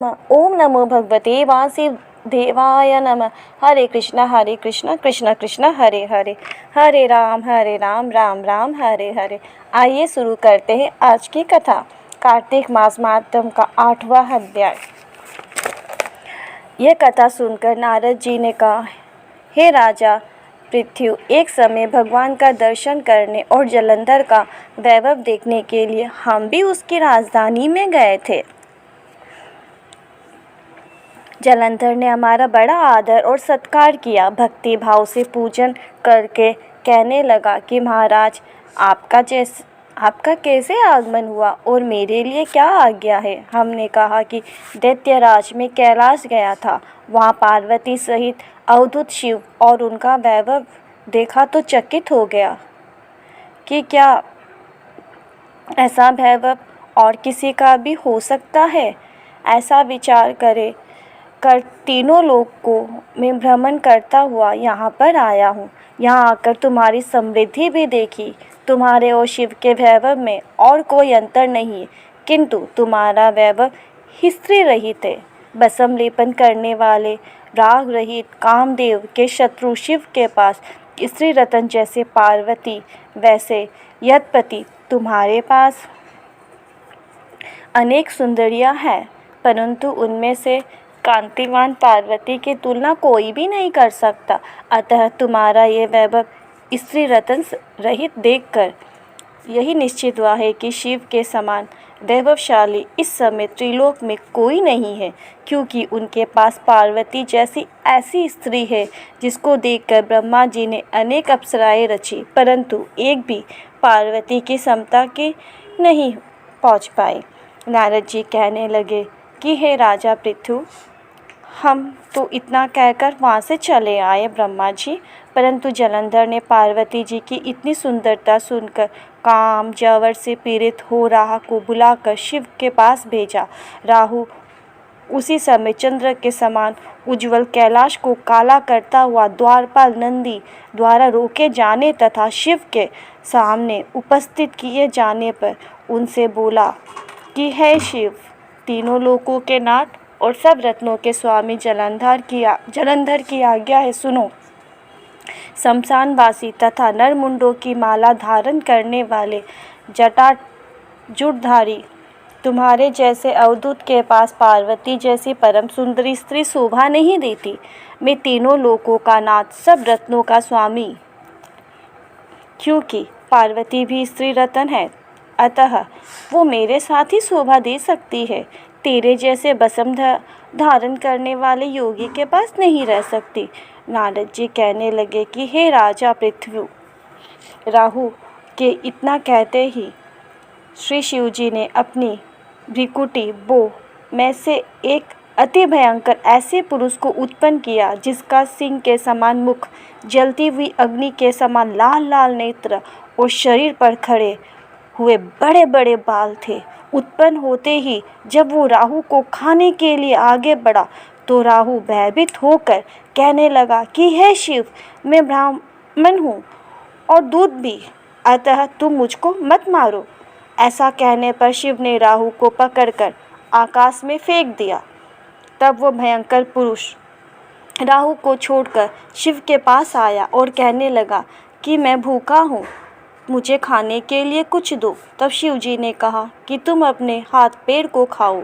ओम नमो भगवते वासुदेवाय नमः। हरे कृष्णा कृष्ण कृष्ण हरे हरे, हरे राम राम राम हरे हरे। आइए शुरू करते हैं आज की कथा। कार्तिक मास महात्म का 8वां अध्याय। यह कथा सुनकर नारद जी ने कहा, हे राजा पृथ्वी, एक समय भगवान का दर्शन करने और जलंधर का वैभव देखने के लिए हम भी उसकी राजधानी में गए थे। जलंधर ने हमारा बड़ा आदर और सत्कार किया। भक्ति भाव से पूजन करके कहने लगा कि महाराज, आपका कैसे आगमन हुआ और मेरे लिए क्या आज्ञा है। हमने कहा कि दैत्यराज में कैलाश गया था, वहाँ पार्वती सहित अवधूत शिव और उनका वैभव देखा तो चकित हो गया कि क्या ऐसा वैभव और किसी का भी हो सकता है। ऐसा विचार कर तीनों लोकों में भ्रमण करता हुआ यहाँ पर आया हूँ। यहाँ आकर तुम्हारी समृद्धि भी देखी। तुम्हारे और शिव के वैभव में और कोई अंतर नहीं, किंतु तुम्हारा वैभव स्त्री रहित है। भस्म लेपन करने वाले राग रहित कामदेव के शत्रु शिव के पास स्त्री रतन जैसे पार्वती, वैसे यद्यपि तुम्हारे पास अनेक सुंदरियां हैं, परंतु उनमें से कांतिवान पार्वती की तुलना कोई भी नहीं कर सकता। अतः तुम्हारा ये वैभव स्त्री रतन रहित देखकर यही निश्चित हुआ है कि शिव के समान वैभवशाली इस समय त्रिलोक में कोई नहीं है, क्योंकि उनके पास पार्वती जैसी ऐसी स्त्री है जिसको देखकर ब्रह्मा जी ने अनेक अप्सराएं रची, परंतु एक भी पार्वती की समता के नहीं पहुँच पाई। नारद जी कहने लगे कि हे राजा पृथु, हम तो इतना कहकर वहाँ से चले आए ब्रह्मा जी, परंतु जलंधर ने पार्वती जी की इतनी सुंदरता सुनकर काम जवर से पीड़ित हो राहु को बुलाकर शिव के पास भेजा। राहु उसी समय चंद्र के समान उज्जवल कैलाश को काला करता हुआ द्वारपाल नंदी द्वारा रोके जाने तथा शिव के सामने उपस्थित किए जाने पर उनसे बोला कि हे शिव, तीनों लोकों के नाथ और सब रत्नों के स्वामी जलंधर की आज्ञा है, सुनो। शमशानवासी तथा नरमुंडों की माला धारण करने वाले जटाजुटधारी तुम्हारे जैसे अवधूत के पास पार्वती जैसी परम सुंदरी स्त्री शोभा नहीं देती। मैं तीनों लोकों का नाथ, सब रत्नों का स्वामी, क्योंकि पार्वती भी स्त्री रतन है, अतः वो मेरे साथ ही शोभा दे सकती है। तेरे जैसे भस्म धारण करने वाले योगी के पास नहीं रह सकती। नारद जी कहने लगे कि हे राजा पृथ्वी, राहु के इतना कहते ही श्री शिव जी ने अपनी भ्रिकुटी बो में से एक अति भयंकर ऐसे पुरुष को उत्पन्न किया जिसका सिंह के समान मुख, जलती हुई अग्नि के समान लाल लाल नेत्र और शरीर पर खड़े हुए बड़े बड़े बाल थे। उत्पन्न होते ही जब वो राहु को खाने के लिए आगे बढ़ा तो राहु भयभीत होकर कहने लगा कि हे शिव, मैं ब्राह्मण हूँ और दूध भी, अतः तुम मुझको मत मारो। ऐसा कहने पर शिव ने राहु को पकड़कर आकाश में फेंक दिया। तब वो भयंकर पुरुष राहु को छोड़कर शिव के पास आया और कहने लगा कि मैं भूखा हूँ, मुझे खाने के लिए कुछ दो। तब शिव जी ने कहा कि तुम अपने हाथ पैर को खाओ।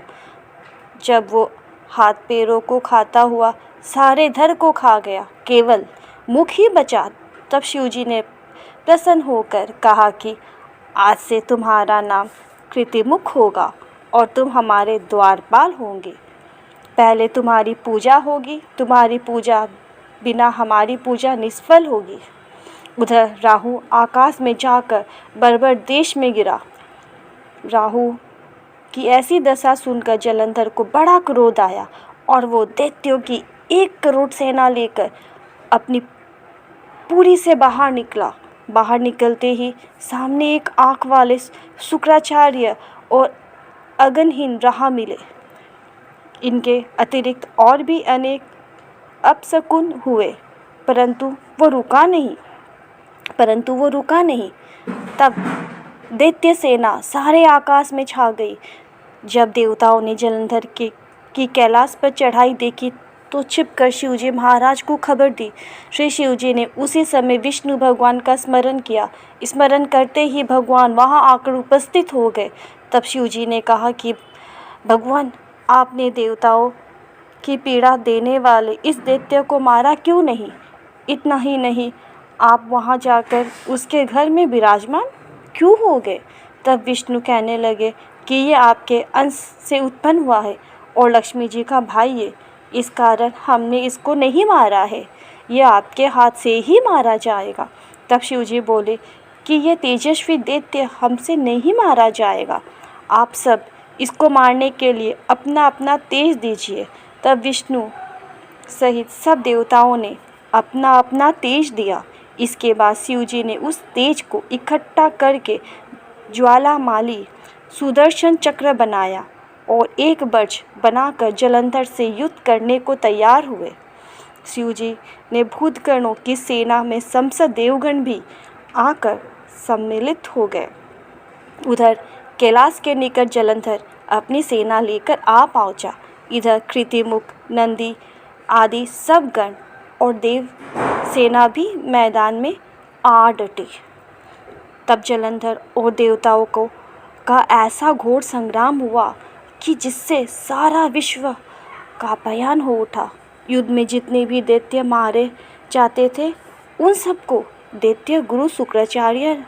जब वो हाथ पैरों को खाता हुआ सारे धड़ को खा गया, केवल मुख ही बचा। तब शिव जी ने प्रसन्न होकर कहा कि आज से तुम्हारा नाम कृतिमुख होगा और तुम हमारे द्वारपाल होंगे। पहले तुम्हारी पूजा होगी, तुम्हारी पूजा बिना हमारी पूजा निष्फल होगी। उधर राहु आकाश में जाकर बर्बर देश में गिरा। राहु की ऐसी दशा सुनकर जलंधर को बड़ा क्रोध आया और वो दैत्यों की 1 करोड़ सेना लेकर अपनी पुरी से बाहर निकला। बाहर निकलते ही सामने एक आँख वाले शुक्राचार्य और अगनहीन राह मिले। इनके अतिरिक्त और भी अनेक अपशकुन हुए, परंतु वो रुका नहीं। तब दैत्य सेना सारे आकाश में छा गई। जब देवताओं ने जलंधर कि कैलाश पर चढ़ाई देखी तो छिपकर शिवजी महाराज को खबर दी। श्री शिवजी ने उसी समय विष्णु भगवान का स्मरण किया। स्मरण करते ही भगवान वहां आकर उपस्थित हो गए। तब शिवजी ने कहा कि भगवान, आपने देवताओं की पीड़ा देने वाले इस दैत्य को मारा क्यों नहीं? इतना ही नहीं, आप वहां जाकर उसके घर में विराजमान क्यों हो गए? तब विष्णु कहने लगे कि ये आपके अंश से उत्पन्न हुआ है और लक्ष्मी जी का भाई है, इस कारण हमने इसको नहीं मारा है, ये आपके हाथ से ही मारा जाएगा। तब शिवजी बोले कि ये तेजस्वी दैत्य हमसे नहीं मारा जाएगा, आप सब इसको मारने के लिए अपना अपना तेज दीजिए। तब विष्णु सहित सब देवताओं ने अपना अपना तेज दिया। इसके बाद शिवजी ने उस तेज को इकट्ठा करके ज्वालामाली सुदर्शन चक्र बनाया और एक बर्छ बनाकर जलंधर से युद्ध करने को तैयार हुए। शिवजी ने भूतगणों की सेना में समस्त देवगण भी आकर सम्मिलित हो गए। उधर कैलाश के निकट जलंधर अपनी सेना लेकर आ पहुंचा। इधर कृतिमुख, नंदी आदि सब गण और देव सेना भी मैदान में आ डटी। तब जलंधर और देवताओं का ऐसा घोर संग्राम हुआ कि जिससे सारा विश्व का भयान हो उठा। युद्ध में जितने भी दैत्य मारे जाते थे उन सबको दैत्य गुरु शुक्राचार्य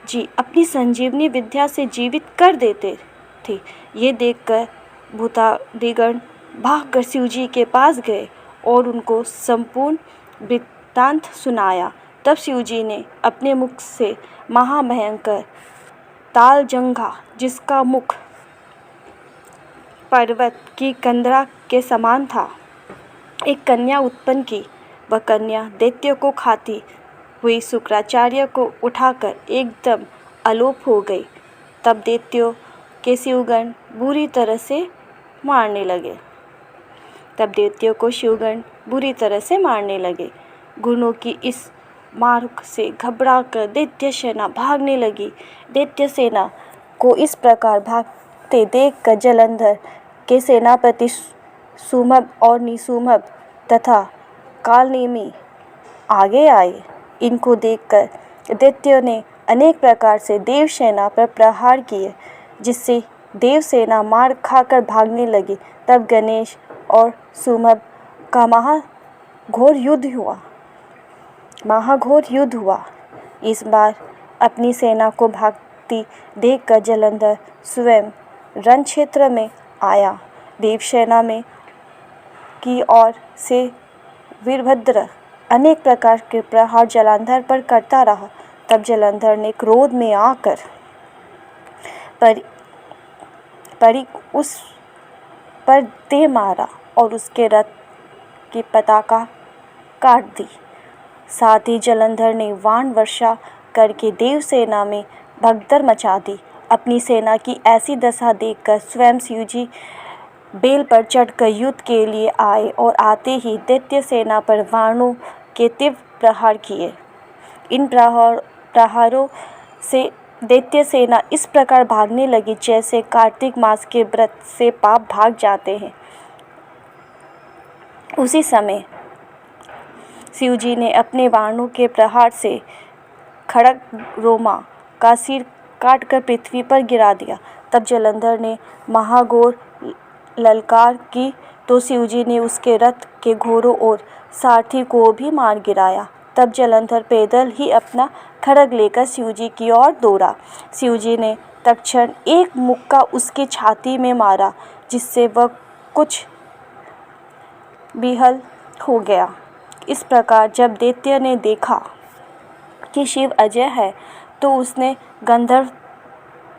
जी अपनी संजीवनी विद्या से जीवित कर देते थे। ये देखकर भूतादिगण भागकर शिवजी के पास गए और उनको संपूर्ण वृत्तांत सुनाया। तब शिवजी ने अपने मुख से महाभयंकर तालजंघा, जिसका मुख पर्वत की कंदरा के समान था, एक कन्या उत्पन्न की। वह कन्या दैत्य को खाती हुई शुक्राचार्य को उठाकर एकदम अलोप हो गई। तब दैत्यों के शिवगण बुरी तरह से मारने लगे। गुणों की इस मार से घबराकर दैत्य सेना भागने लगी। दैत्य सेना को इस प्रकार भागते देखकर जलंधर के सेनापति सुमभ और निसुमभ तथा कालनेमी आगे आए। इनको देखकर दैत्यों ने अनेक प्रकार से देव सेना पर प्रहार किए, जिससे देव सेना मार खाकर भागने लगी। तब गणेश और सुमभ का महाघोर युद्ध हुआ। इस बार अपनी सेना को भागती देखकर जलंधर स्वयं रण क्षेत्र में आया। देव सेना में की ओर से वीरभद्र अनेक प्रकार के प्रहार जलंधर पर करता रहा। तब जलंधर ने क्रोध में आकर परी उस पर दे मारा और उसके रथ की पताका काट दी। साथ ही जलंधर ने वाण वर्षा करके देव सेना में भगदड़ मचा दी। अपनी सेना की ऐसी दशा देखकर स्वयं शिवजी बेल पर चढ़कर युद्ध के लिए आए और आते ही दैत्य सेना पर वाणों के तीव्र प्रहार किए। इन प्रहारों से दैत्य सेना इस प्रकार भागने लगी जैसे कार्तिक मास के व्रत से पाप भाग जाते हैं। उसी समय शिवजी ने अपने बाणों के प्रहार से खड़गरोमा का सिर काटकर पृथ्वी पर गिरा दिया। तब जलंधर ने महाघोर ललकार की तो शिवजी ने उसके रथ के घोड़ों और सारथी को भी मार गिराया। तब जलंधर पैदल ही अपना खड्ग लेकर शिवजी की ओर दौड़ा। शिवजी ने तत्क्षण एक मुक्का उसकी छाती में मारा, जिससे वह कुछ विहल हो गया। इस प्रकार जब दैत्य ने देखा कि शिव अजय है तो उसने गंधर्व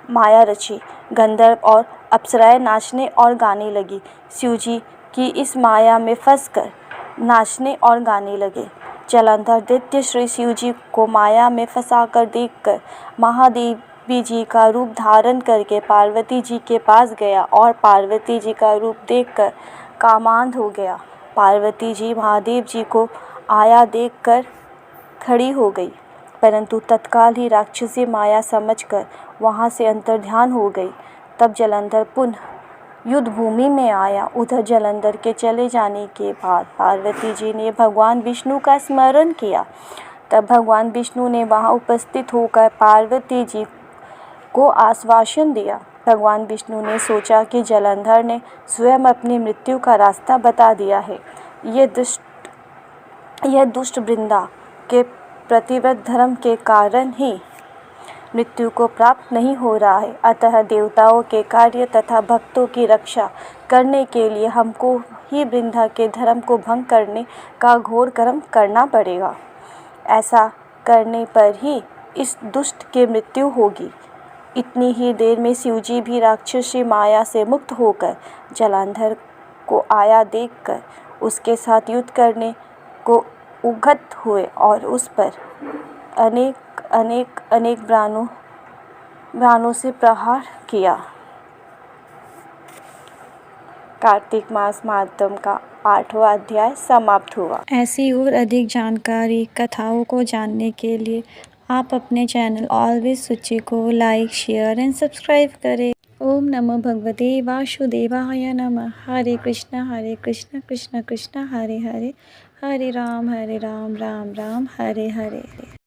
माया रची। गंधर्व और अप्सराएं नाचने और गाने लगी। शिवजी की इस माया में फंसकर नाचने और गाने लगे। जलंधर दैत्य श्री शिवजी को माया में फंसाकर देखकर महादेवी जी का रूप धारण करके पार्वती जी के पास गया और पार्वती जी का रूप देखकर कामांध हो गया। पार्वती जी महादेव जी को आया देखकर खड़ी हो गई, परंतु तत्काल ही राक्षसी माया समझकर वहां से अंतर्ध्यान हो गई। तब जलंधर पुनः युद्ध भूमि में आया। उधर जलंधर के चले जाने के बाद पार्वती जी ने भगवान विष्णु का स्मरण किया। तब भगवान विष्णु ने वहां उपस्थित होकर पार्वती जी को आश्वासन दिया। भगवान विष्णु ने सोचा कि जलंधर ने स्वयं अपनी मृत्यु का रास्ता बता दिया है। यह दुष्ट वृंदा के प्रतिव्रत धर्म के कारण ही मृत्यु को प्राप्त नहीं हो रहा है। अतः देवताओं के कार्य तथा भक्तों की रक्षा करने के लिए हमको ही वृंदा के धर्म को भंग करने का घोर कर्म करना पड़ेगा। ऐसा करने पर ही इस दुष्ट की मृत्यु होगी। इतनी ही देर में शिवजी भी राक्षसी माया से मुक्त होकर जलंधर को आया देखकर उसके साथ युद्ध करने को उद्यत हुए और उस पर अनेक बाणों से प्रहार किया। कार्तिक मास महात्म का 8वां अध्याय समाप्त हुआ। ऐसी और अधिक जानकारी कथाओं को जानने के लिए आप अपने चैनल ऑलवेज सूची को लाइक, शेयर एंड सब्सक्राइब करें। ओम नमो भगवते वासुदेवाय नमः। हरे कृष्ण कृष्ण कृष्ण हरे हरे, हरे राम राम राम हरे हरे।